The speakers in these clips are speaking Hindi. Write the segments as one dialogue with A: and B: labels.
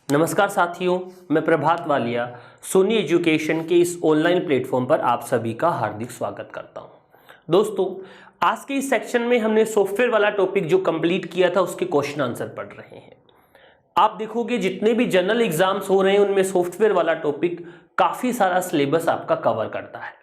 A: नमस्कार साथियों, मैं प्रभात वालिया सोनी एजुकेशन के इस ऑनलाइन प्लेटफॉर्म पर आप सभी का हार्दिक स्वागत करता हूं। दोस्तों, आज के इस सेक्शन में हमने सॉफ्टवेयर वाला टॉपिक जो कंप्लीट किया था उसके क्वेश्चन आंसर पढ़ रहे हैं। आप देखोगे जितने भी जनरल एग्जाम्स हो रहे हैं उनमें सॉफ्टवेयर वाला टॉपिक काफ़ी सारा सिलेबस आपका कवर करता है।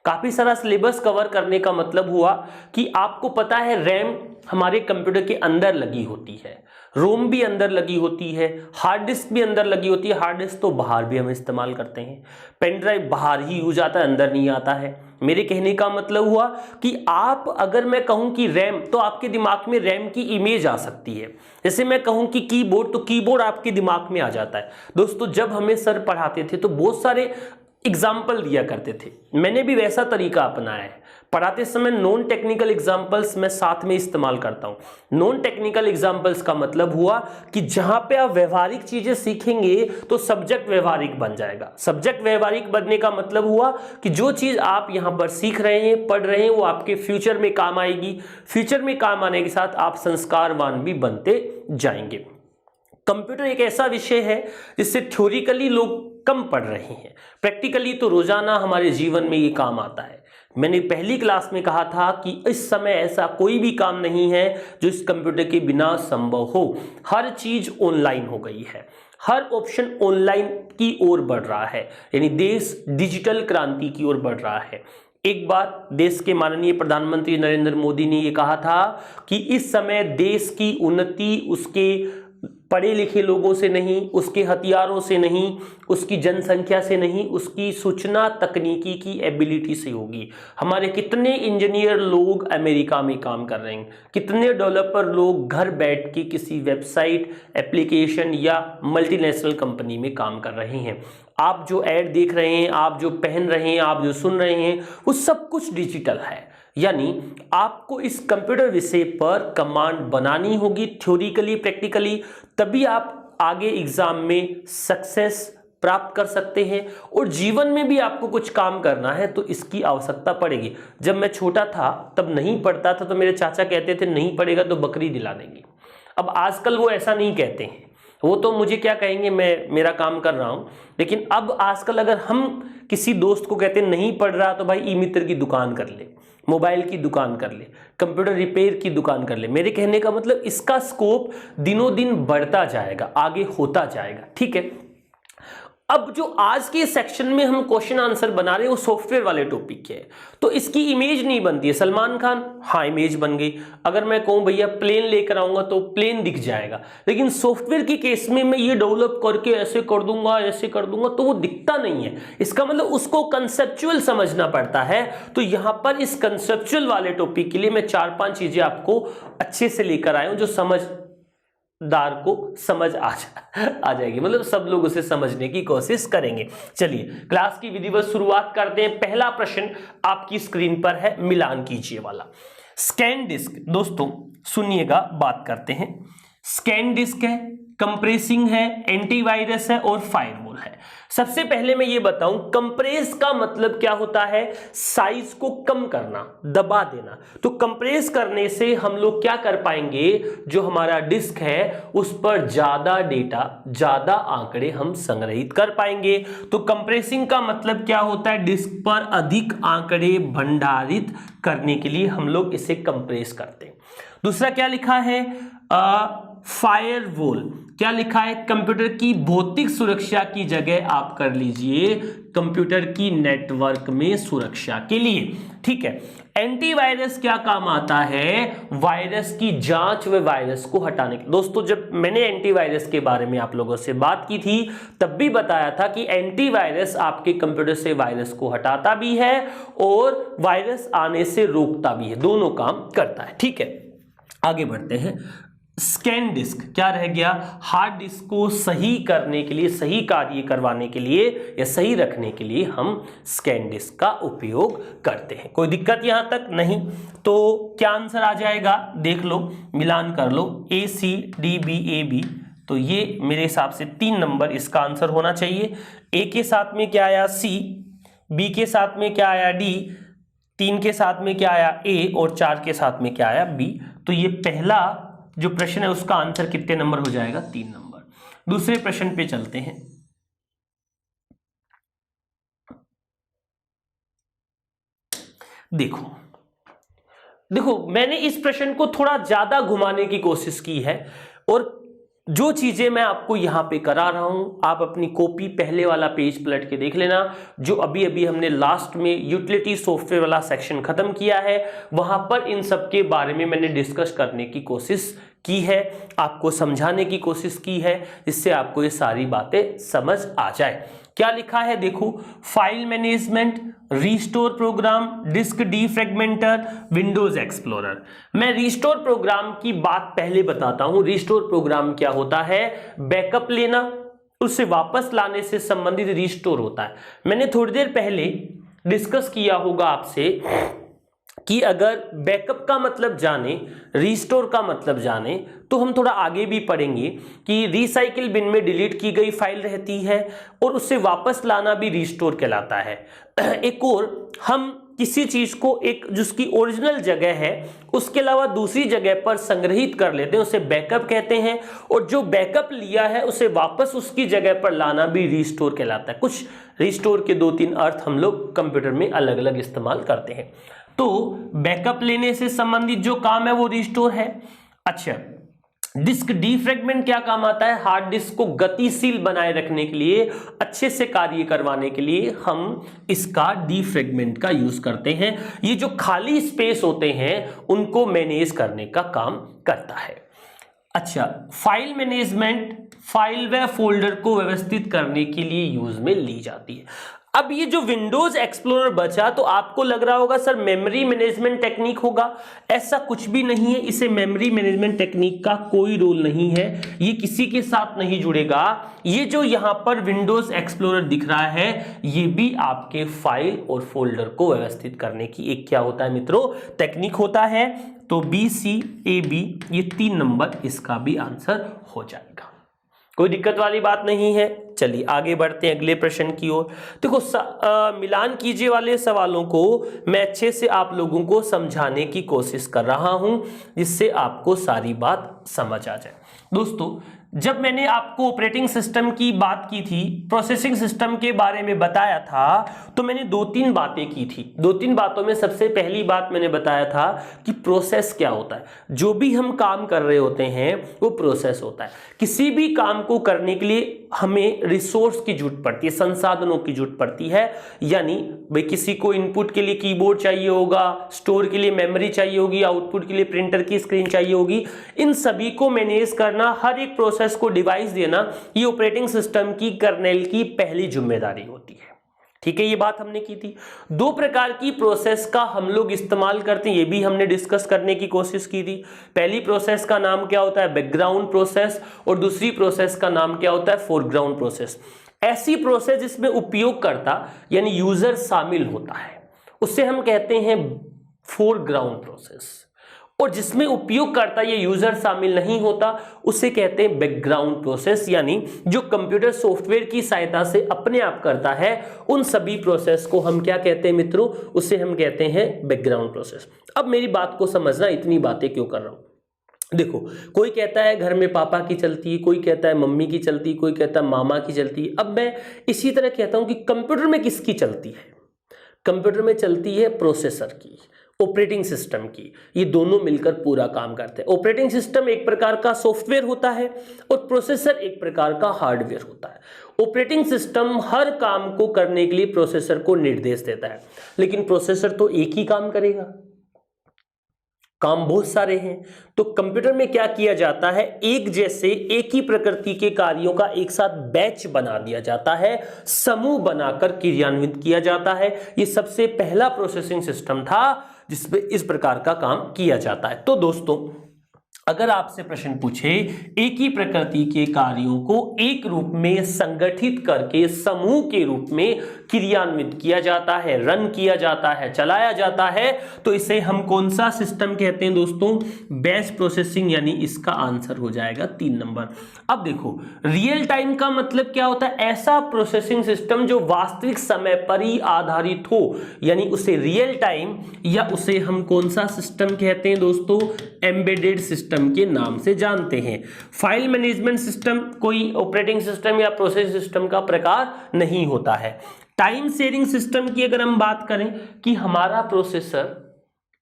A: काफ़ी सारा सिलेबस कवर करने का मतलब हुआ कि आपको पता है रैम हमारे कंप्यूटर के अंदर लगी होती है, रोम भी अंदर लगी होती है, हार्ड डिस्क भी अंदर लगी होती है। हार्ड डिस्क तो बाहर भी हम इस्तेमाल करते हैं, पेन ड्राइव बाहर ही यूज आता है, अंदर नहीं आता है। मेरे कहने का मतलब हुआ कि आप अगर मैं कहूं कि रैम, तो आपके दिमाग में रैम की इमेज आ सकती है। जैसे मैं कहूं कि कीबोर्ड, तो कीबोर्ड आपके दिमाग में आ जाता है। दोस्तों, जब हमें सर पढ़ाते थे तो बहुत सारे एग्जाम्पल दिया करते थे, मैंने भी वैसा तरीका अपनाया है। पढ़ाते समय नॉन टेक्निकल एग्जाम्पल्स मैं साथ में इस्तेमाल करता हूं। नॉन टेक्निकल एग्जाम्पल्स का मतलब हुआ कि जहां पे आप व्यवहारिक चीजें सीखेंगे तो सब्जेक्ट व्यवहारिक बन जाएगा। सब्जेक्ट व्यवहारिक बनने का मतलब हुआ कि जो चीज आप यहां पर सीख रहे हैं, पढ़ रहे हैं, वो आपके फ्यूचर में काम आएगी। फ्यूचर में काम आने के साथ आप संस्कारवान भी बनते जाएंगे। कंप्यूटर एक ऐसा विषय है जिससे थ्योरिकली लोग कम पढ़ रहे हैं, प्रैक्टिकली तो रोजाना हमारे जीवन में ये काम आता है। मैंने पहली क्लास में कहा था कि इस समय ऐसा कोई भी काम नहीं है जो इस कंप्यूटर के बिना संभव हो। हर चीज ऑनलाइन हो गई है, हर ऑप्शन ऑनलाइन की ओर बढ़ रहा है, यानी देश डिजिटल क्रांति की ओर बढ़ रहा है। एक बात देश के माननीय प्रधानमंत्री नरेंद्र मोदी ने यह कहा था कि इस समय देश की उन्नति उसके पढ़े लिखे लोगों से नहीं, उसके हथियारों से नहीं, उसकी जनसंख्या से नहीं, उसकी सूचना तकनीकी की एबिलिटी से होगी। हमारे कितने इंजीनियर लोग अमेरिका में काम कर रहे हैं, कितने डेवलपर लोग घर बैठ के किसी वेबसाइट, एप्लीकेशन या मल्टीनेशनल कंपनी में काम कर रहे हैं। आप जो ऐड देख रहे हैं, आप जो पहन रहे हैं, आप जो सुन रहे हैं, वो सब कुछ डिजिटल है। यानी आपको इस कंप्यूटर विषय पर कमांड बनानी होगी, थ्योरिकली प्रैक्टिकली, तभी आप आगे एग्जाम में सक्सेस प्राप्त कर सकते हैं। और जीवन में भी आपको कुछ काम करना है तो इसकी आवश्यकता पड़ेगी। जब मैं छोटा था तब नहीं पढ़ता था तो मेरे चाचा कहते थे नहीं पढ़ेगा तो बकरी दिला देंगे। अब आजकल वो ऐसा नहीं कहते हैं, वो तो मुझे क्या कहेंगे, मैं मेरा काम कर रहा हूं। लेकिन अब आजकल अगर हम किसी दोस्त को कहते नहीं पढ़ रहा तो भाई ई मित्र की दुकान कर ले, मोबाइल की दुकान कर ले, कंप्यूटर रिपेयर की दुकान कर ले। मेरे कहने का मतलब इसका स्कोप दिनों दिन बढ़ता जाएगा, आगे होता जाएगा। ठीक है, अब जो आज के सेक्शन में हम क्वेश्चन आंसर बना रहे हैं वो सॉफ्टवेयर वाले टॉपिक के है, तो इसकी इमेज नहीं बनती है। सलमान खान, हाँ इमेज बन गई। अगर मैं कहूं भैया प्लेन लेकर आऊंगा तो प्लेन दिख जाएगा, लेकिन सॉफ्टवेयर के केस में मैं ये डेवलप करके ऐसे कर दूंगा, ऐसे कर दूंगा, तो वो दिखता नहीं है। इसका मतलब उसको कंसेप्चुअल समझना पड़ता है। तो यहां पर इस कंसेप्चुअल वाले टॉपिक के लिए मैं 4-5 चीजें आपको अच्छे से लेकर आया हूं जो समझदार को समझ आ जाएगी, मतलब सब लोग उसे समझने की कोशिश करेंगे। चलिए क्लास की विधिवत शुरुआत करते हैं। पहला प्रश्न आपकी स्क्रीन पर है, मिलान कीजिए वाला। स्कैन डिस्क, दोस्तों सुनिएगा, बात करते हैं। स्कैन डिस्क है, कंप्रेसिंग है, एंटीवायरस है और फायरवॉल है। सबसे पहले मैं ये बताऊं, कंप्रेस का मतलब क्या होता है? साइज को कम करना, दबा देना। तो कंप्रेस करने से हम लोग क्या कर पाएंगे, जो हमारा डिस्क है उस पर ज्यादा डेटा, ज्यादा आंकड़े हम संग्रहित कर पाएंगे। तो कंप्रेसिंग का मतलब क्या होता है? डिस्क पर अधिक आंकड़े भंडारित करने के लिए हम लोग इसे कंप्रेस करते हैं। दूसरा क्या लिखा है? फायरवॉल। क्या लिखा है? कंप्यूटर की भौतिक सुरक्षा की जगह आप कर लीजिए कंप्यूटर की नेटवर्क में सुरक्षा के लिए। ठीक है। एंटीवायरस क्या काम आता है? वायरस की जांच व वायरस को हटाने के। दोस्तों जब मैंने एंटीवायरस के बारे में आप लोगों से बात की थी तब भी बताया था कि एंटीवायरस आपके कंप्यूटर से वायरस को हटाता भी है और वायरस आने से रोकता भी है, दोनों काम करता है। ठीक है, आगे बढ़ते हैं। स्कैन डिस्क क्या रह गया? हार्ड डिस्क को सही करने के लिए, सही कार्य करवाने के लिए या सही रखने के लिए हम स्कैन डिस्क का उपयोग करते हैं। कोई दिक्कत यहां तक नहीं? तो क्या आंसर आ जाएगा? देख लो, मिलान कर लो, ACDBAB। तो ये मेरे हिसाब से 3 नंबर इसका आंसर होना चाहिए। ए के साथ में क्या आया? C, B के साथ में क्या आया? D, 3 के साथ में क्या आया? A और 4 के साथ में क्या आया? B। तो ये पहला जो प्रश्न है उसका आंसर कितने नंबर हो जाएगा? 3 नंबर। दूसरे प्रश्न पे चलते हैं। देखो मैंने इस प्रश्न को थोड़ा ज्यादा घुमाने की कोशिश की है, और जो चीजें मैं आपको यहां पे करा रहा हूं, आप अपनी कॉपी पहले वाला पेज पलट के देख लेना। जो अभी अभी हमने लास्ट में यूटिलिटी सॉफ्टवेयर वाला सेक्शन खत्म किया है, वहां पर इन सब के बारे में मैंने डिस्कस करने की कोशिश की है, आपको समझाने की कोशिश की है, जिससे आपको ये सारी बातें समझ आ जाए। क्या लिखा है देखो, file management, restore program, disk defragmenter, Windows Explorer. मैं रिस्टोर प्रोग्राम की बात पहले बताता हूं। रिस्टोर प्रोग्राम क्या होता है? बैकअप लेना, उसे वापस लाने से संबंधित रिस्टोर होता है। मैंने थोड़ी देर पहले डिस्कस किया होगा आपसे कि अगर बैकअप का मतलब जाने, रिस्टोर का मतलब जाने, तो हम थोड़ा आगे भी पढ़ेंगे कि रिसाइकिल बिन में डिलीट की गई फाइल रहती है और उसे वापस लाना भी रिस्टोर कहलाता है। एक और, हम किसी चीज को एक जिसकी ओरिजिनल जगह है उसके अलावा दूसरी जगह पर संग्रहित कर लेते हैं, उसे बैकअप कहते हैं, और जो बैकअप लिया है उसे वापस उसकी जगह पर लाना भी रिस्टोर कहलाता है। कुछ रिस्टोर के 2-3 अर्थ हम लोग कंप्यूटर में अलग अलग इस्तेमाल करते हैं। तो बैकअप लेने से संबंधित जो काम है वो रिस्टोर है। अच्छा, डिस्क डीफ्रेगमेंट क्या काम आता है? हार्ड डिस्क को गतिशील बनाए रखने के लिए, अच्छे से कार्य करवाने के लिए हम इसका डीफ्रेगमेंट का यूज करते हैं। ये जो खाली स्पेस होते हैं उनको मैनेज करने का काम करता है। अच्छा, फाइल मैनेजमेंट फाइल व फोल्डर को व्यवस्थित करने के लिए यूज में ली जाती है। अब ये जो विंडोज एक्सप्लोरर बचा, तो आपको लग रहा होगा सर मेमोरी मैनेजमेंट टेक्निक होगा। ऐसा कुछ भी नहीं है, इसे मेमोरी मैनेजमेंट टेक्निक का कोई रोल नहीं है, ये किसी के साथ नहीं जुड़ेगा। ये जो यहां पर विंडोज एक्सप्लोरर दिख रहा है, ये भी आपके फाइल और फोल्डर को व्यवस्थित करने की एक क्या होता है मित्रों? टेक्निक होता है। तो BCAB ये 3 नंबर इसका भी आंसर हो जाएगा। कोई दिक्कत वाली बात नहीं है। चलिए आगे बढ़ते हैं अगले प्रश्न की ओर। देखो मिलान कीजिए वाले सवालों को मैं अच्छे से आप लोगों को समझाने की कोशिश कर रहा हूं, जिससे आपको सारी बात समझ आ जाए। दोस्तों, जब मैंने आपको ऑपरेटिंग सिस्टम की बात की थी, प्रोसेसिंग सिस्टम के बारे में बताया था, तो मैंने 2-3 बातें की थी। 2-3 बातों में सबसे पहली बात मैंने बताया था कि प्रोसेस क्या होता है। जो भी हम काम कर रहे होते हैं वो प्रोसेस होता है। किसी भी काम को करने के लिए हमें रिसोर्स की जरूरत पड़ती है, संसाधनों की जरूरत पड़ती है। यानी भाई किसी को इनपुट के लिए कीबोर्ड चाहिए होगा, स्टोर के लिए मेमोरी चाहिए होगी, आउटपुट के लिए प्रिंटर की स्क्रीन चाहिए होगी। इन सभी को मैनेज करना, हर एक प्रोसेस को डिवाइस देना, ये ऑपरेटिंग सिस्टम की कर्नेल की पहली जिम्मेदारी होती है। ठीक है, ये बात हमने की थी। 2 प्रकार की प्रोसेस का हम लोग इस्तेमाल करते हैं, ये भी हमने डिस्कस करने की कोशिश की थी। पहली प्रोसेस का नाम क्या होता है? बैकग्राउंड प्रोसेस, और दूसरी प्रोसेस का नाम क्या होता है? Foreground process. ऐसी प्रोसेस जिसमें उपयोगकर्ता यानी यूजर शामिल होता है उसे हम कहते हैं फोरग्राउंड प्रोसेस, और जिसमें उपयोगकर्ता ये यूजर शामिल नहीं होता उसे कहते हैं बैकग्राउंड प्रोसेस। यानी जो कंप्यूटर सॉफ्टवेयर की सहायता से अपने आप करता है, उन सभी प्रोसेस को हम क्या कहते हैं मित्रों? उसे हम कहते हैं बैकग्राउंड प्रोसेस। अब मेरी बात को समझना, इतनी बातें क्यों कर रहा हूं। देखो, कोई कहता है घर में पापा की चलती है, कोई कहता है मम्मी की चलती है, कोई कहता है मामा की चलती है। अब मैं इसी तरह कहता हूं कि कंप्यूटर में किसकी चलती है? कंप्यूटर में चलती है प्रोसेसर की, ऑपरेटिंग सिस्टम की। ये दोनों मिलकर पूरा काम करते हैं। ऑपरेटिंग सिस्टम एक प्रकार का सॉफ्टवेयर होता है और प्रोसेसर एक प्रकार का हार्डवेयर होता है। ऑपरेटिंग सिस्टम हर काम को करने के लिए प्रोसेसर को निर्देश देता है, लेकिन प्रोसेसर तो एक ही काम करेगा, काम बहुत सारे हैं। तो कंप्यूटर में क्या किया जाता है? एक जैसे एक ही प्रकृति के कार्यों का एक साथ बैच बना दिया जाता है, समूह बनाकर क्रियान्वित किया जाता है। ये सबसे पहला प्रोसेसिंग सिस्टम था जिसमें इस प्रकार का काम किया जाता है। तो दोस्तों, अगर आपसे प्रश्न पूछे एक ही प्रकृति के कार्यों को एक रूप में संगठित करके समूह के रूप में क्रियान्वित किया जाता है, रन किया जाता है, चलाया जाता है, तो इसे हम कौन सा सिस्टम कहते हैं दोस्तों? Batch processing. यानी इसका आंसर हो जाएगा 3 नंबर। अब देखो, रियल टाइम का मतलब क्या होता है? ऐसा प्रोसेसिंग सिस्टम जो वास्तविक समय पर ही आधारित हो, यानी उसे रियल टाइम, या उसे हम कौन सा सिस्टम कहते हैं दोस्तों? एम्बेडेड सिस्टम सिस्टम के नाम से जानते हैं। फाइल मैनेजमेंट सिस्टम कोई ऑपरेटिंग सिस्टम या प्रोसेस सिस्टम का प्रकार नहीं होता है। टाइम शेयरिंग सिस्टम की अगर हम बात करें कि हमारा प्रोसेसर,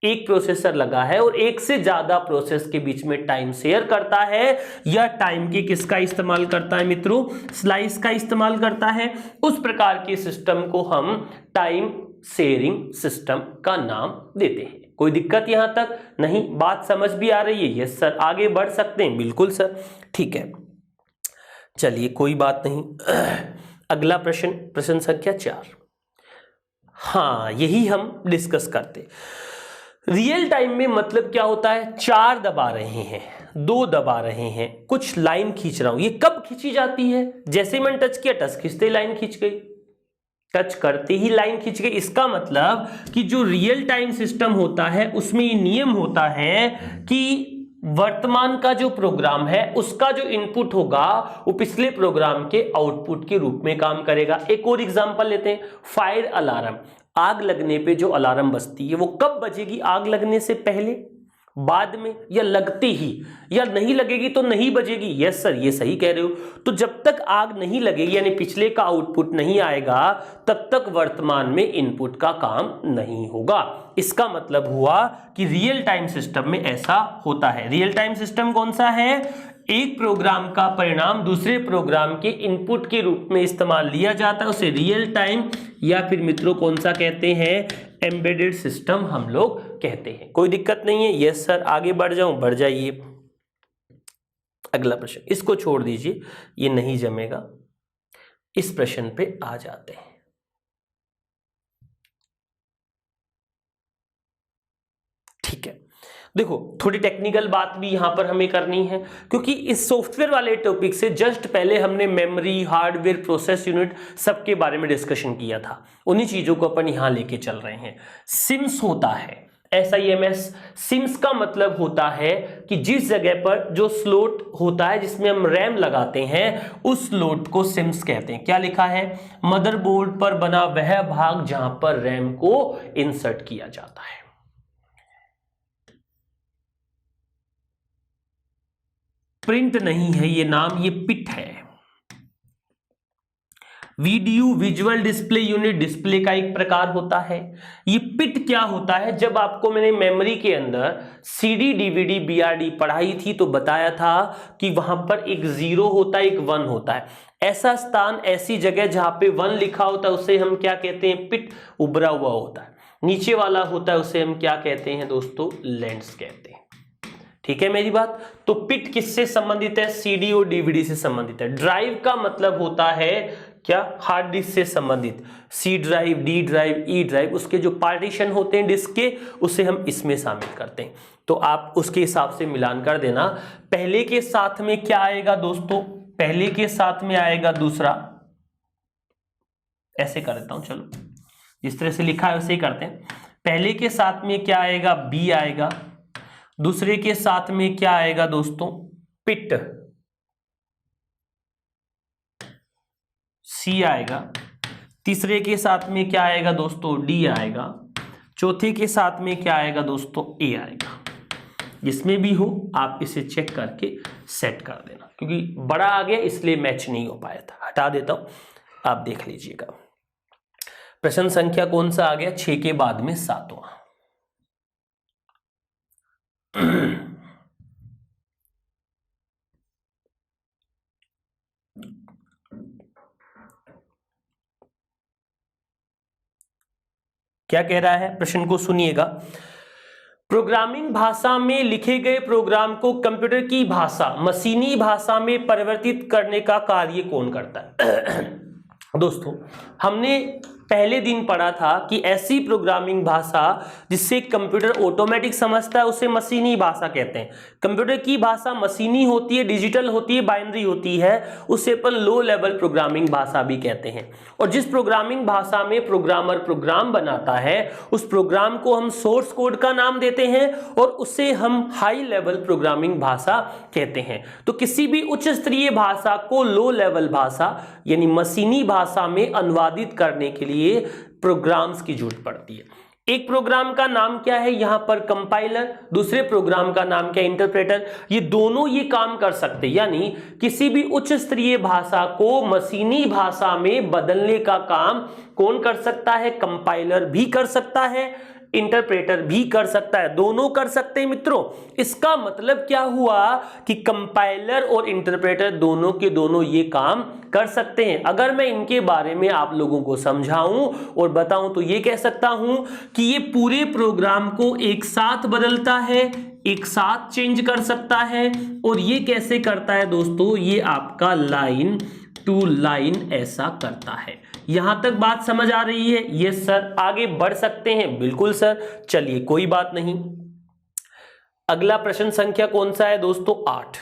A: एक प्रोसेसर लगा है और एक से ज्यादा प्रोसेस के बीच में टाइम शेयर करता है, या टाइम के किसका इस्तेमाल करता है मित्रों, स्लाइस का इस्तेमाल करता है, उस प्रकार के सिस्टम को हम टाइम शेयरिंग सिस्टम का नाम देते हैं। कोई दिक्कत यहां तक नहीं? बात समझ भी आ रही है? Yes sir. आगे बढ़ सकते हैं? बिल्कुल सर। ठीक है, चलिए कोई बात नहीं। अगला प्रश्न, प्रश्न संख्या 4। हाँ, यही हम डिस्कस करते। रियल टाइम में मतलब क्या होता है? 4 दबा रहे हैं, 2 दबा रहे हैं, कुछ लाइन खींच रहा हूं। ये कब खींची जाती है? जैसे मैंने टच किया, टच खींचते लाइन खींच गई, टच करते ही लाइन खींच गई। इसका मतलब कि जो रियल टाइम सिस्टम होता है उसमें ये नियम होता है कि वर्तमान का जो प्रोग्राम है उसका जो इनपुट होगा वो पिछले प्रोग्राम के आउटपुट के रूप में काम करेगा। एक और एग्जांपल लेते हैं, फायर अलार्म। आग लगने पे जो अलार्म बजती है वो कब बजेगी? आग लगने से पहले, बाद में, या लगते ही, या नहीं लगेगी तो नहीं बजेगी? यस सर, ये सही कह रहे हो। तो जब तक आग नहीं लगेगी यानी पिछले का आउटपुट नहीं आएगा तब तक वर्तमान में इनपुट का काम नहीं होगा। इसका मतलब हुआ कि रियल टाइम सिस्टम में ऐसा होता है। रियल टाइम सिस्टम कौन सा है? एक प्रोग्राम का परिणाम दूसरे प्रोग्राम के इनपुट के रूप में इस्तेमाल लिया जाता है, उसे रियल टाइम या फिर मित्रों कौन सा कहते हैं? एम्बेडेड सिस्टम हम लोग कहते हैं। कोई दिक्कत नहीं है? Yes sir. आगे बढ़ जाऊं? बढ़ जाइए। अगला प्रश्न, इसको छोड़ दीजिए, ये नहीं जमेगा। इस प्रश्न पे आ जाते हैं। ठीक है, देखो थोड़ी टेक्निकल बात भी यहां पर हमें करनी है, क्योंकि इस सॉफ्टवेयर वाले टॉपिक से जस्ट पहले हमने मेमोरी, हार्डवेयर, प्रोसेस यूनिट सबके बारे में डिस्कशन किया था। उन्हीं चीजों को अपन यहां लेके चल रहे हैं। सिम्स होता है, SIMS। सिम्स का मतलब होता है कि जिस जगह पर जो स्लॉट होता है जिसमें हम रैम लगाते हैं उस स्लॉट को सिम्स कहते हैं। क्या लिखा है? मदरबोर्ड पर बना वह भाग जहां पर रैम को इंसर्ट किया जाता है। प्रिंट नहीं है ये नाम, ये पिट है। Video visual display unit display का एक प्रकार होता है। ये पिट क्या होता है? जब आपको मैंने मेमोरी के अंदर CD, DVD, BRD पढ़ाई थी तो बताया था कि वहां पर एक 0 होता है, एक 1 होता है। ऐसा स्थान, ऐसी जगह जहां पे 1 लिखा होता है उसे हम क्या कहते हैं? पिट उभरा हुआ होता है। नीचे वाला होता है उसे हम क्या कहते हैं दोस्तों? लेंस कहते हैं। ठीक है मेरी बात? तो पिट किससे संबंधित है? CD और DVD से संबंधित है। ड्राइव का मतलब होता है क्या? हार्ड डिस्क से संबंधित। C drive, D drive, E drive, उसके जो पार्टीशन होते हैं डिस्क के उसे हम इसमें शामिल करते हैं। तो आप उसके हिसाब से मिलान कर देना। पहले के साथ में क्या आएगा दोस्तों? पहले के साथ में आएगा दूसरा। ऐसे कर देता हूं, चलो जिस तरह से लिखा है वैसे ही करते हैं। पहले के साथ में क्या आएगा? B आएगा। दूसरे के साथ में क्या आएगा दोस्तों? पिट, C आएगा। तीसरे के साथ में क्या आएगा दोस्तों? D आएगा। चौथे के साथ में क्या आएगा दोस्तों? A आएगा। जिसमें भी हो आप इसे चेक करके सेट कर देना, क्योंकि बड़ा आ गया इसलिए मैच नहीं हो पाया था। हटा देता हूं, आप देख लीजिएगा। प्रश्न संख्या कौन सा आ गया? 6 के बाद में 7वां। क्या कह रहा है? प्रश्न को सुनिएगा। प्रोग्रामिंग भाषा में लिखे गए प्रोग्राम को कंप्यूटर की भाषा, मशीनी भाषा में परिवर्तित करने का कार्य कौन करता है? दोस्तों हमने पहले दिन पढ़ा था कि ऐसी प्रोग्रामिंग भाषा जिससे कंप्यूटर ऑटोमेटिक समझता है उसे मशीनी भाषा कहते हैं। कंप्यूटर की भाषा मशीनी होती है, डिजिटल होती है, बाइनरी होती है, उसे अपन लो लेवल प्रोग्रामिंग भाषा भी कहते हैं। और जिस प्रोग्रामिंग भाषा में प्रोग्रामर प्रोग्राम बनाता है उस प्रोग्राम को हम सोर्स कोड का नाम देते हैं और उसे हम हाई लेवल प्रोग्रामिंग भाषा कहते हैं। तो किसी भी उच्च स्तरीय भाषा को लो लेवल भाषा यानी मशीनी भाषा में अनुवादित करने के लिए प्रोग्राम्स की जरूरत पड़ती है। एक प्रोग्राम का नाम क्या है यहां पर कंपाइलर, दूसरे प्रोग्राम का नाम क्या है इंटरप्रेटर। ये दोनों ये काम कर सकते, यानी किसी भी उच्च स्तरीय भाषा को मशीनी भाषा में बदलने का काम कौन कर सकता है, कंपाइलर भी कर सकता है, इंटरप्रेटर भी कर सकता है, दोनों कर सकते हैं मित्रों। इसका मतलब क्या हुआ कि कंपाइलर और इंटरप्रेटर दोनों के दोनों ये काम कर सकते हैं। अगर मैं इनके बारे में आप लोगों को समझाऊं और बताऊं तो ये कह सकता हूं कि ये पूरे प्रोग्राम को एक साथ बदलता है, एक साथ चेंज कर सकता है। और ये कैसे करता है दोस्तों, ये आपका लाइन टू लाइन ऐसा करता है। यहां तक बात समझ आ रही है? Yes sir. आगे बढ़ सकते हैं? बिल्कुल सर। चलिए कोई बात नहीं। अगला प्रश्न संख्या कौन सा है दोस्तों? 8।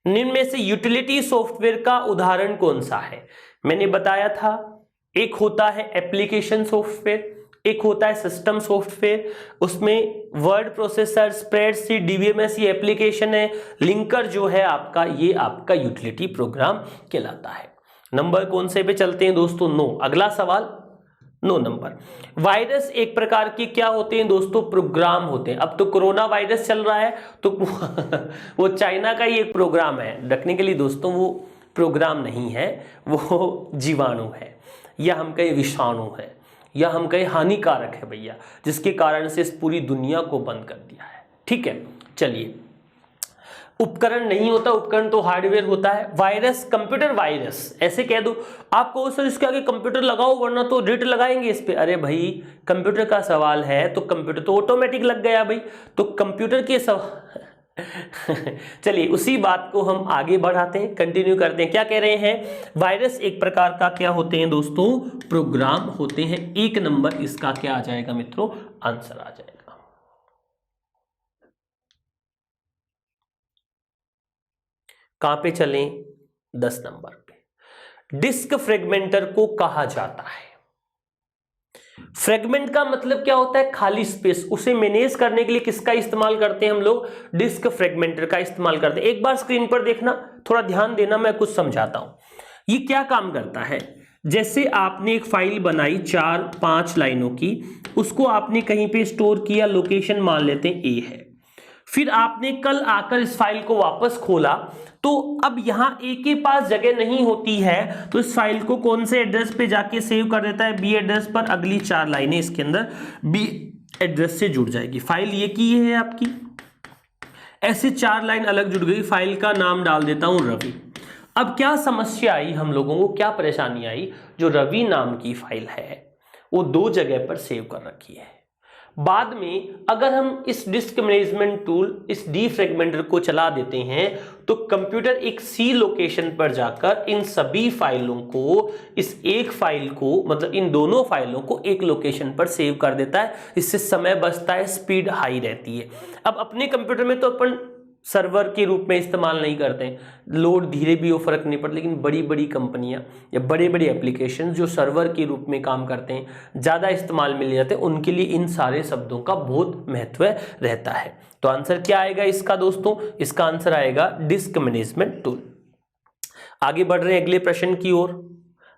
A: निम्न में से यूटिलिटी सॉफ्टवेयर का उदाहरण कौन सा है? मैंने बताया था एक होता है एप्लीकेशन सॉफ्टवेयर, एक होता है सिस्टम सॉफ्टवेयर। उसमें वर्ड प्रोसेसर, स्प्रेडशीट, डीबीएमएस ये एप्लीकेशन है। लिंकर जो है आपका, ये आपका यूटिलिटी प्रोग्राम कहलाता है। नंबर कौन से पे चलते हैं दोस्तों? 9। अगला सवाल 9 नंबर। वायरस एक प्रकार के क्या होते हैं दोस्तों? प्रोग्राम होते हैं। अब तो कोरोना वायरस चल रहा है तो वो चाइना का ही एक प्रोग्राम है। टेक्निकली दोस्तों वो प्रोग्राम नहीं है, वो जीवाणु है, या हम कहें विषाणु है, या हम कहें हानिकारक है भैया, जिसके कारण से इस पूरी दुनिया को बंद कर दिया है। ठीक है, चलिए। उपकरण नहीं होता, उपकरण तो हार्डवेयर होता है। वायरस, कंप्यूटर वायरस ऐसे कह दो। आपको सर इसके आगे कंप्यूटर लगाओ वरना तो रेट लगाएंगे इस पे। अरे भाई कंप्यूटर का सवाल है तो कंप्यूटर तो ऑटोमेटिक लग गया भाई, तो कंप्यूटर के सवाल चलिए उसी बात को हम आगे बढ़ाते हैं, कंटिन्यू करते हैं। क्या कह रहे हैं? वायरस एक प्रकार का क्या होते हैं दोस्तों? प्रोग्राम होते हैं। 1 नंबर इसका क्या आ जाएगा मित्रों? आंसर आ जाएगा। कहां पे चलें? 10 नंबर पे। डिस्क फ्रेगमेंटर को कहा जाता है। फ्रेगमेंट का मतलब क्या होता है? खाली स्पेस। उसे मैनेज करने के लिए किसका इस्तेमाल करते हैं हम लोग? डिस्क फ्रेगमेंटर का इस्तेमाल करते हैं। एक बार स्क्रीन पर देखना, थोड़ा ध्यान देना, मैं कुछ समझाता हूं। ये क्या काम करता है? जैसे आपने एक फाइल बनाई 4-5 लाइनों की, उसको आपने कहीं पे स्टोर किया, लोकेशन मान लेते हैं ए है। फिर आपने कल आकर इस फाइल को वापस खोला तो अब यहां ए के पास जगह नहीं होती है, तो इस फाइल को कौन से एड्रेस पे जाके सेव कर देता है? बी एड्रेस पर। अगली 4 लाइनें इसके अंदर बी एड्रेस से जुड़ जाएगी। फाइल ये की है आपकी, ऐसे 4 लाइन अलग जुड़ गई। फाइल का नाम डाल देता हूं रवि। अब क्या समस्या आई हम लोगों को, क्या परेशानी आई? जो रवि नाम की फाइल है वो 2 जगह पर सेव कर रखी है। बाद में अगर हम इस डिस्क मैनेजमेंट टूल, इस डीफ्रेगमेंटर को चला देते हैं तो कंप्यूटर एक सी लोकेशन पर जाकर इन सभी फाइलों को, इस एक फाइल को, मतलब इन दोनों फाइलों को एक लोकेशन पर सेव कर देता है। इससे समय बचता है, स्पीड हाई रहती है। अब अपने कंप्यूटर में तो अपन सर्वर के रूप में इस्तेमाल नहीं करते हैं, लोड धीरे भी हो फर्क नहीं पड़ता, लेकिन बड़ी बड़ी कंपनियां या बड़े बड़े एप्लीकेशन जो सर्वर के रूप में काम करते हैं, ज़्यादा इस्तेमाल में ले जाते हैं, उनके लिए इन सारे शब्दों का बहुत महत्व रहता है। तो आंसर क्या आएगा इसका दोस्तों? इसका आंसर आएगा डिस्क मैनेजमेंट टूल। आगे बढ़ रहे हैं अगले प्रश्न की ओर।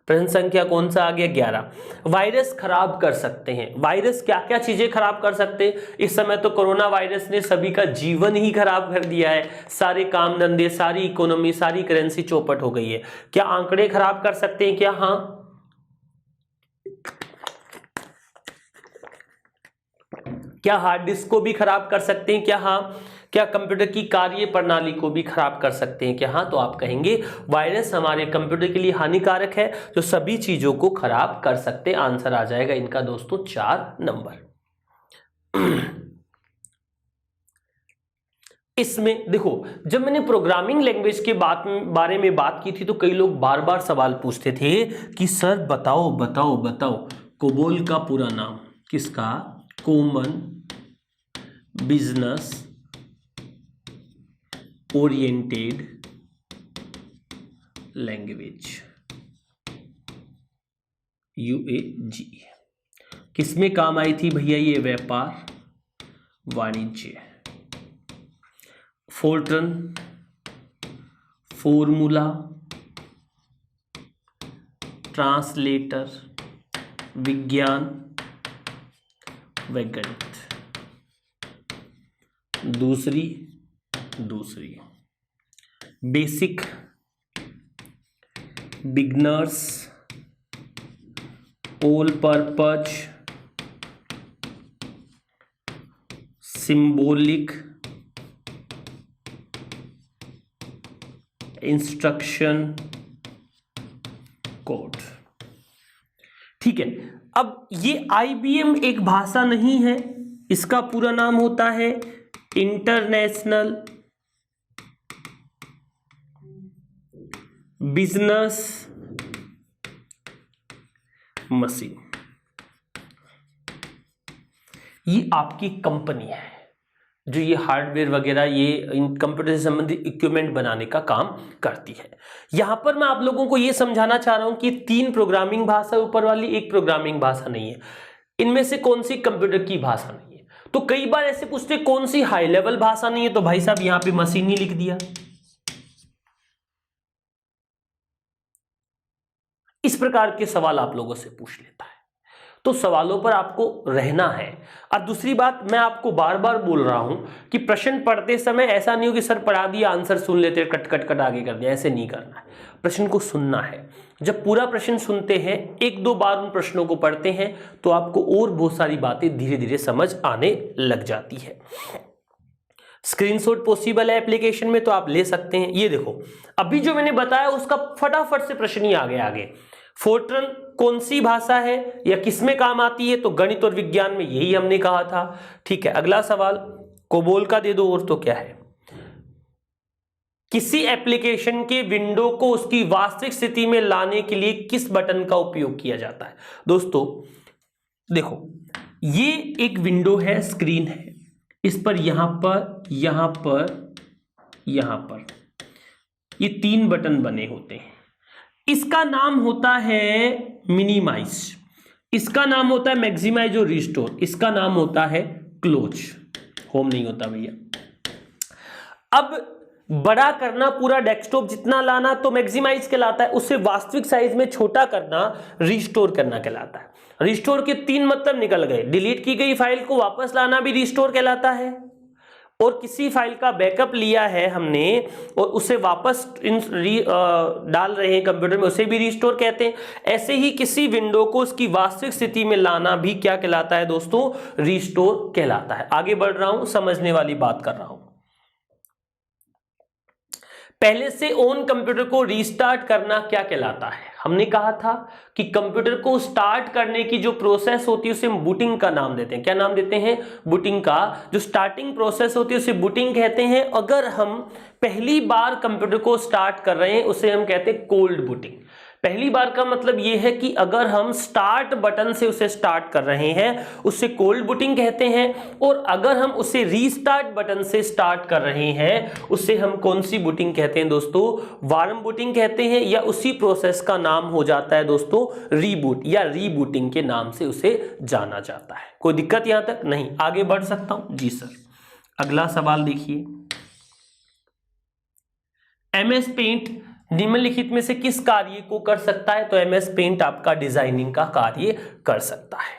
A: प्रश्न संख्या कौन सा आ गया? 11। वायरस खराब कर सकते हैं। वायरस क्या क्या चीजें खराब कर सकते हैं? इस समय तो कोरोना वायरस ने सभी का जीवन ही खराब कर दिया है। सारे काम धंधे, सारी इकोनॉमी, सारी करेंसी चौपट हो गई है। क्या आंकड़े खराब कर सकते हैं? क्या हाँ? क्या हार्ड डिस्क को भी खराब कर सकते हैं? क्या हाँ? क्या कंप्यूटर की कार्य प्रणाली को भी खराब कर सकते हैं? क्या हाँ? तो आप कहेंगे वायरस हमारे कंप्यूटर के लिए हानिकारक है, जो सभी चीजों को खराब कर सकते हैं। आंसर आ जाएगा इनका दोस्तों 4 नंबर। इसमें देखो, जब मैंने प्रोग्रामिंग लैंग्वेज के बारे में बात की थी तो कई लोग बार बार सवाल पूछते थे कि सर बताओ बताओ बताओ कोबोल का पूरा नाम। किसका? Common business oriented language, UAG। किसमें काम आई थी भैया ये? व्यापार वाणिज्य। फोर्ट्रन, फॉर्मूला, ट्रांसलेटर, विज्ञान, वह गणित। दूसरी basic, beginners, all purpose, symbolic, instruction code. ठीक है, अब ये IBM एक भाषा नहीं है, इसका पूरा नाम होता है इंटरनेशनल बिजनेस मशीन। ये आपकी कंपनी है जो ये हार्डवेयर वगैरह, ये इन कंप्यूटर से संबंधित इक्विपमेंट बनाने का काम करती है। यहां पर मैं आप लोगों को ये समझाना चाह रहा हूं कि 3 प्रोग्रामिंग भाषा ऊपर वाली, एक प्रोग्रामिंग भाषा नहीं है। इनमें से कौन सी कंप्यूटर की भाषा नहीं है? तो कई बार ऐसे पूछते कौन सी हाई लेवल भाषा नहीं है, तो भाई साहब यहां पे मशीन ही लिख दिया। इस प्रकार के सवाल आप लोगों से पूछ लेता है, तो सवालों पर आपको रहना है। और दूसरी बात, मैं आपको बार बार बोल रहा हूं कि प्रश्न पढ़ते समय ऐसा नहीं हो कि सर पढ़ा दिया, आंसर सुन लेते, कट कट कट आगे कर दिया, ऐसे नहीं करना है। प्रश्न को सुनना है। जब पूरा प्रश्न सुनते हैं, 1-2 बार उन प्रश्नों को पढ़ते हैं, तो आपको और बहुत सारी बातें धीरे धीरे समझ आने लग जाती है। स्क्रीनशॉट पॉसिबल है एप्लीकेशन में, तो आप ले सकते हैं। ये देखो, अभी जो मैंने बताया उसका फटाफट से प्रश्न ही आगे। फोर्ट्रन कौन सी भाषा है या किसमें काम आती है? तो गणित और विज्ञान में, यही हमने कहा था। ठीक है, अगला सवाल कोबोल का दे दो, और तो क्या है? किसी एप्लीकेशन के विंडो को उसकी वास्तविक स्थिति में लाने के लिए किस बटन का उपयोग किया जाता है? दोस्तों देखो, ये एक विंडो है, स्क्रीन है, इस पर यहां पर ये 3 बटन बने होते हैं। इसका नाम होता है मिनिमाइज, इसका नाम होता है मैक्सिमाइज और रिस्टोर, इसका नाम होता है क्लोज। होम नहीं होता भैया। अब बड़ा करना, पूरा डेस्कटॉप जितना लाना तो मैक्सिमाइज कहलाता है, उससे वास्तविक साइज में छोटा करना रिस्टोर करना कहलाता है। रिस्टोर के 3 मतलब निकल गए। डिलीट की गई फाइल को वापस लाना भी रिस्टोर कहलाता है, और किसी फाइल का बैकअप लिया है हमने और उसे वापस डाल रहे हैं कंप्यूटर में, उसे भी रिस्टोर कहते हैं। ऐसे ही किसी विंडो को उसकी वास्तविक स्थिति में लाना भी क्या कहलाता है दोस्तों? रिस्टोर कहलाता है। आगे बढ़ रहा हूं, समझने वाली बात कर रहा हूं। पहले से ऑन कंप्यूटर को रीस्टार्ट करना क्या कहलाता है? हमने कहा था कि कंप्यूटर को स्टार्ट करने की जो प्रोसेस होती है उसे हम बूटिंग का नाम देते हैं। क्या नाम देते हैं? बूटिंग का। जो स्टार्टिंग प्रोसेस होती है उसे बूटिंग कहते हैं। अगर हम पहली बार कंप्यूटर को स्टार्ट कर रहे हैं उसे हम कहते हैं कोल्ड बूटिंग। पहली बार का मतलब यह है कि अगर हम स्टार्ट बटन से उसे स्टार्ट कर रहे हैं उसे कोल्ड बूटिंग कहते हैं, और अगर हम उसे रीस्टार्ट बटन से स्टार्ट कर रहे हैं उसे हम कौन सी बूटिंग कहते हैं दोस्तों? वार्म बूटिंग कहते हैं, या उसी प्रोसेस का नाम हो जाता है दोस्तों रीबूट, या रीबूटिंग के नाम से उसे जाना जाता है। कोई दिक्कत यहां तक नहीं? आगे बढ़ सकता हूं? जी सर। अगला सवाल देखिए, MS पेंट निम्नलिखित में से किस कार्य को कर सकता है? तो MS पेंट आपका डिजाइनिंग का कार्य कर सकता है।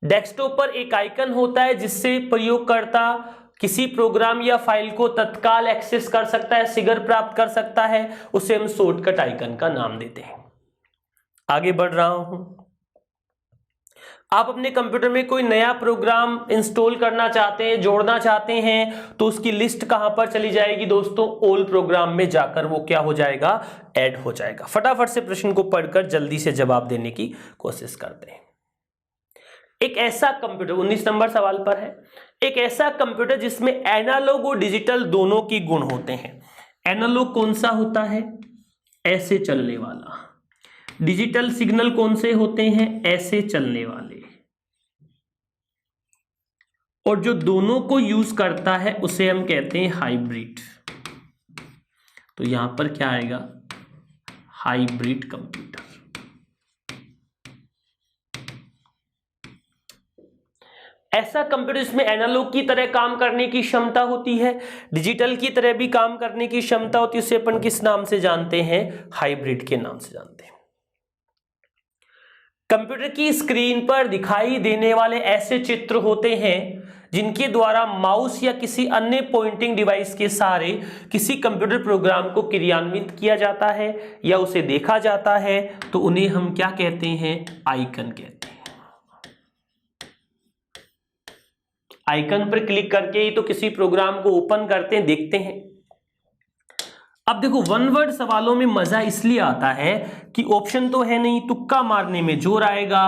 A: डेस्कटॉप पर एक आइकन होता है जिससे प्रयोगकर्ता किसी प्रोग्राम या फाइल को तत्काल एक्सेस कर सकता है, शीघ्र प्राप्त कर सकता है, उसे हम शॉर्टकट आइकन का नाम देते हैं। आगे बढ़ रहा हूं। आप अपने कंप्यूटर में कोई नया प्रोग्राम इंस्टॉल करना चाहते हैं, जोड़ना चाहते हैं, तो उसकी लिस्ट कहां पर चली जाएगी दोस्तों? ऑल प्रोग्राम में जाकर वो क्या हो जाएगा? ऐड हो जाएगा। फटाफट से प्रश्न को पढ़कर जल्दी से जवाब देने की कोशिश करते हैं। एक ऐसा कंप्यूटर, 19 नंबर सवाल पर है, एक ऐसा कंप्यूटर जिसमें एनालॉग और डिजिटल दोनों की गुण होते हैं। एनालॉग कौन सा होता है? ऐसे चलने वाला। डिजिटल सिग्नल कौन से होते हैं? ऐसे चलने वाले। और जो दोनों को यूज करता है उसे हम कहते हैं हाइब्रिड। तो यहां पर क्या आएगा? Hybrid computer. ऐसा कंप्यूटर जिसमें एनालॉग की तरह काम करने की क्षमता होती है, डिजिटल की तरह भी काम करने की क्षमता होती है, उसे अपन किस नाम से जानते हैं? हाइब्रिड के नाम से जानते हैं। कंप्यूटर की स्क्रीन पर दिखाई देने वाले ऐसे चित्र होते हैं जिनके द्वारा माउस या किसी अन्य पॉइंटिंग डिवाइस के सहारे किसी कंप्यूटर प्रोग्राम को क्रियान्वित किया जाता है या उसे देखा जाता है, तो उन्हें हम क्या कहते हैं? आइकन कहते हैं। आइकन पर क्लिक करके ही तो किसी प्रोग्राम को ओपन करते हैं, देखते हैं। अब देखो, वन वर्ड सवालों में मजा इसलिए आता है कि ऑप्शन तो है नहीं, तुक्का मारने में जोर आएगा,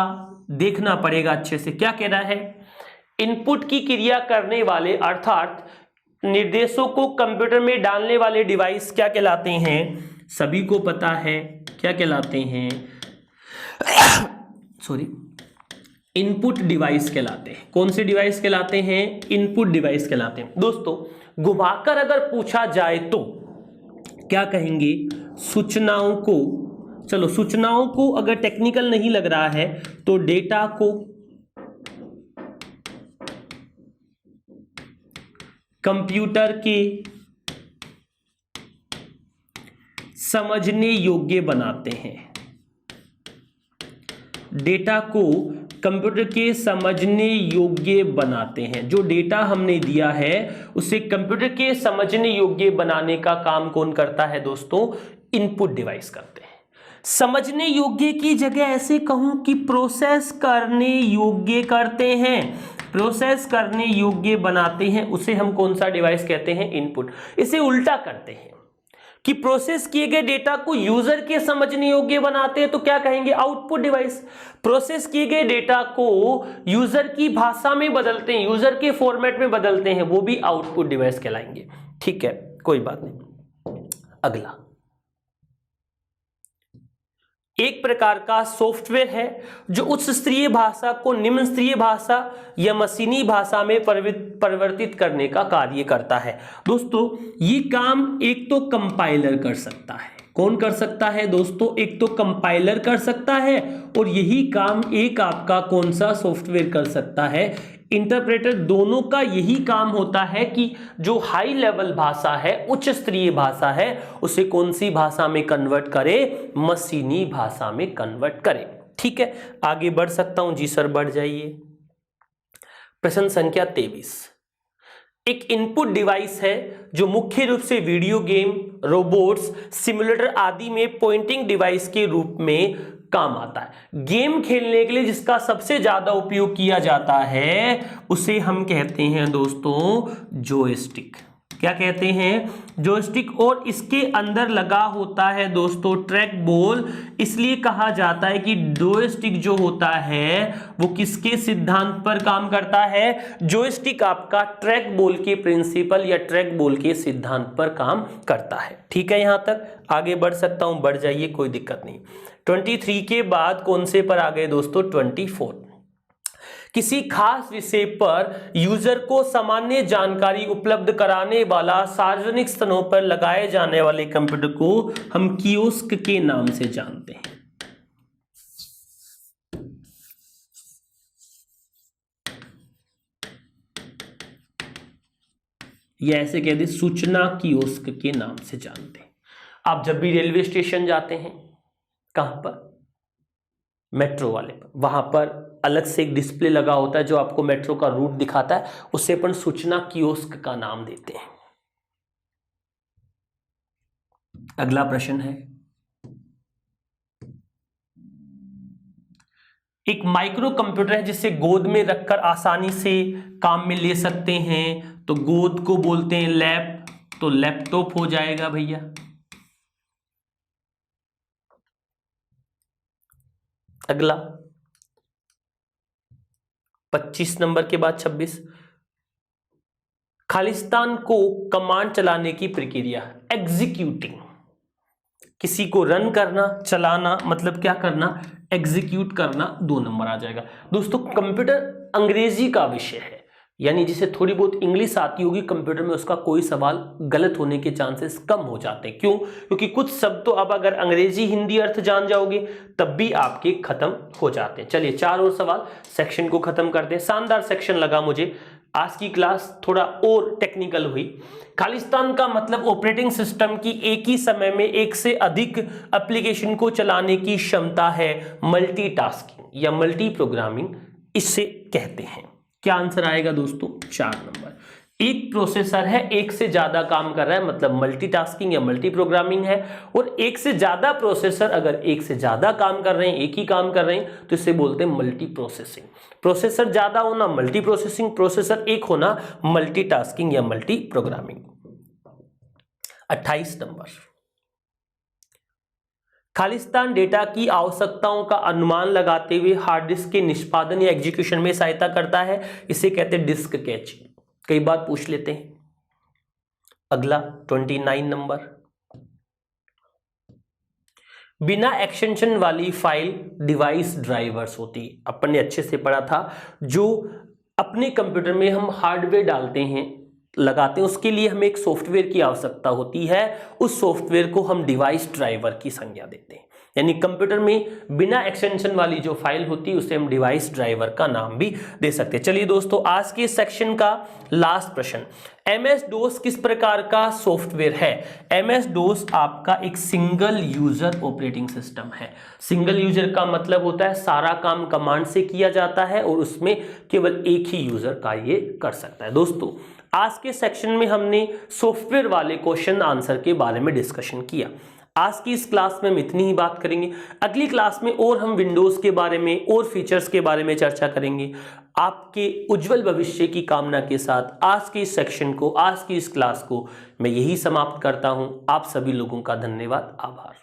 A: देखना पड़ेगा अच्छे से। क्या कह रहा है? इनपुट की क्रिया करने वाले अर्थात निर्देशों को कंप्यूटर में डालने वाले डिवाइस क्या कहलाते हैं? सभी को पता है क्या कहलाते हैं? सॉरी, इनपुट डिवाइस कहलाते हैं। कौन से डिवाइस कहलाते हैं? इनपुट डिवाइस कहलाते हैं। दोस्तों, घुमाकर अगर पूछा जाए तो क्या कहेंगे? सूचनाओं को, चलो सूचनाओं को अगर टेक्निकल नहीं लग रहा है तो डेटा को कंप्यूटर के समझने योग्य बनाते हैं। डेटा को कंप्यूटर के समझने योग्य बनाते हैं। जो डेटा हमने दिया है उसे कंप्यूटर के समझने योग्य बनाने का काम कौन करता है दोस्तों? इनपुट डिवाइस करते हैं। समझने योग्य की जगह ऐसे कहूं कि प्रोसेस करने योग्य करते हैं, प्रोसेस करने योग्य बनाते हैं, उसे हम कौन सा डिवाइस कहते हैं? इनपुट। इसे उल्टा करते हैं कि प्रोसेस किए गए डेटा को यूजर के समझने योग्य बनाते हैं, तो क्या कहेंगे? Output device. प्रोसेस किए गए डेटा को यूजर की भाषा में बदलते हैं, यूजर के फॉर्मेट में बदलते हैं, वो भी आउटपुट डिवाइस कहलाएंगे। ठीक है, कोई बात नहीं। अगला, एक प्रकार का सॉफ्टवेयर है जो उच्च स्तरीय भाषा को निम्न स्तरीय भाषा या मशीनी भाषा में परिवर्तित करने का कार्य करता है। दोस्तों, ये काम एक तो कंपाइलर कर सकता है। कौन कर सकता है दोस्तों? एक तो कंपाइलर कर सकता है, और यही काम एक आपका कौन सा सॉफ्टवेयर कर सकता है? इंटरप्रेटर। दोनों का यही काम होता है कि जो हाई लेवल भाषा है, उच्च स्तरीय भाषा है, उसे कौन सी भाषा में कन्वर्ट करे? मशीनी भाषा में कन्वर्ट करे। ठीक है, आगे बढ़ सकता हूं? जी सर, बढ़ जाइए। प्रश्न संख्या 23। एक इनपुट डिवाइस है जो मुख्य रूप से वीडियो गेम, रोबोट्स, सिमुलेटर आदि में पॉइंटिंग डिवाइस के रूप में काम आता है। गेम खेलने के लिए जिसका सबसे ज्यादा उपयोग किया जाता है उसे हम कहते हैं दोस्तों जॉयस्टिक। क्या कहते हैं? जॉयस्टिक। और इसके अंदर लगा होता है दोस्तों ट्रैक बॉल। इसलिए कहा जाता है कि जॉयस्टिक जो होता है वो किसके सिद्धांत पर काम करता है? जॉयस्टिक आपका ट्रैक बॉल के प्रिंसिपल या ट्रैक बॉल के सिद्धांत पर काम करता है। ठीक है, यहां तक आगे बढ़ सकता हूं? बढ़ जाइए, कोई दिक्कत नहीं। 23 के बाद कौन से पर आ गए दोस्तों? 24। किसी खास विषय पर यूजर को सामान्य जानकारी उपलब्ध कराने वाला सार्वजनिक स्थानों पर लगाए जाने वाले कंप्यूटर को हम कियोस्क के नाम से जानते हैं। या ऐसे कह दे सूचना कियोस्क के नाम से जानते हैं। आप जब भी रेलवे स्टेशन जाते हैं, कहां पर? मेट्रो वाले पर, वहां पर अलग से एक डिस्प्ले लगा होता है जो आपको मेट्रो का रूट दिखाता है, उसे अपन सूचना कियोस्क का नाम देते हैं। अगला प्रश्न है, एक माइक्रो कंप्यूटर है जिसे गोद में रखकर आसानी से काम में ले सकते हैं, तो गोद को बोलते हैं लैप, तो लैपटॉप हो जाएगा भैया। अगला 25 नंबर के बाद 26, खालिस्तान को कमांड चलाने की प्रक्रिया एग्जीक्यूटिंग। किसी को रन करना, चलाना मतलब क्या करना? एग्जीक्यूट करना। 2 नंबर आ जाएगा। दोस्तों, कंप्यूटर अंग्रेजी का विषय है, यानी जिसे थोड़ी बहुत इंग्लिश आती होगी कंप्यूटर में, उसका कोई सवाल गलत होने के चांसेस कम हो जाते हैं। क्यों? क्योंकि कुछ शब्द तो अब अगर अंग्रेजी हिंदी अर्थ जान जाओगे तब भी आपके खत्म हो जाते हैं। चलिए 4 और सवाल, सेक्शन को खत्म करते हैं। शानदार सेक्शन लगा मुझे। आज की क्लास थोड़ा और टेक्निकल हुई। खालिस्तान का मतलब ऑपरेटिंग सिस्टम की एक ही समय में एक से अधिक एप्लीकेशन को चलाने की क्षमता है, मल्टीटास्किंग या मल्टी प्रोग्रामिंग इसे कहते हैं। क्या आंसर आएगा दोस्तों? 4 नंबर। एक प्रोसेसर है, एक से ज्यादा काम कर रहा है, मतलब मल्टीटास्किंग या मल्टी प्रोग्रामिंग है। और एक से ज्यादा प्रोसेसर अगर एक से ज्यादा काम कर रहे हैं, एक ही काम कर रहे हैं, तो इसे बोलते हैं मल्टी प्रोसेसिंग। प्रोसेसर ज्यादा होना मल्टी प्रोसेसिंग, प्रोसेसर एक होना मल्टीटास्किंग या multi programming. 28 number, Khalistan data की आवश्यकताओं का अनुमान लगाते हुए हार्ड डिस्क के निष्पादन या एग्जीक्यूशन में सहायता करता है, इसे कहते हैं डिस्क कैचिंग। कई बार पूछ लेते हैं। अगला 29 नंबर, बिना एक्सटेंशन वाली फाइल डिवाइस ड्राइवर्स होती है। अपन ने अच्छे से पढ़ा था, जो अपने कंप्यूटर में हम हार्डवेयर डालते हैं, लगाते हैं, उसके लिए हमें एक सॉफ्टवेयर की आवश्यकता होती है। उस सॉफ्टवेयर को हम डिवाइस ड्राइवर की संज्ञा देते हैं। यानी कंप्यूटर में बिना एक्सटेंशन वाली जो फाइल होती है उसे हम डिवाइस ड्राइवर का नाम भी दे सकते हैं। चलिए दोस्तों, आज के सेक्शन का लास्ट प्रश्न, एमएस डोस किस प्रकार का सॉफ्टवेयर है? एमएस डोस आपका एक सिंगल यूजर ऑपरेटिंग सिस्टम है। सिंगल यूजर का मतलब होता है सारा काम कमांड से किया जाता है और उसमें केवल एक ही यूजर का ये कर सकता है। दोस्तों, आज के सेक्शन में हमने सॉफ्टवेयर वाले क्वेश्चन आंसर के बारे में डिस्कशन किया। आज की इस क्लास में हम इतनी ही बात करेंगे। अगली क्लास में और हम विंडोज के बारे में और फीचर्स के बारे में चर्चा करेंगे। आपके उज्जवल भविष्य की कामना के साथ आज के इस सेक्शन को, आज की इस क्लास को मैं यही समाप्त करता हूं। आप सभी लोगों का धन्यवाद, आभार।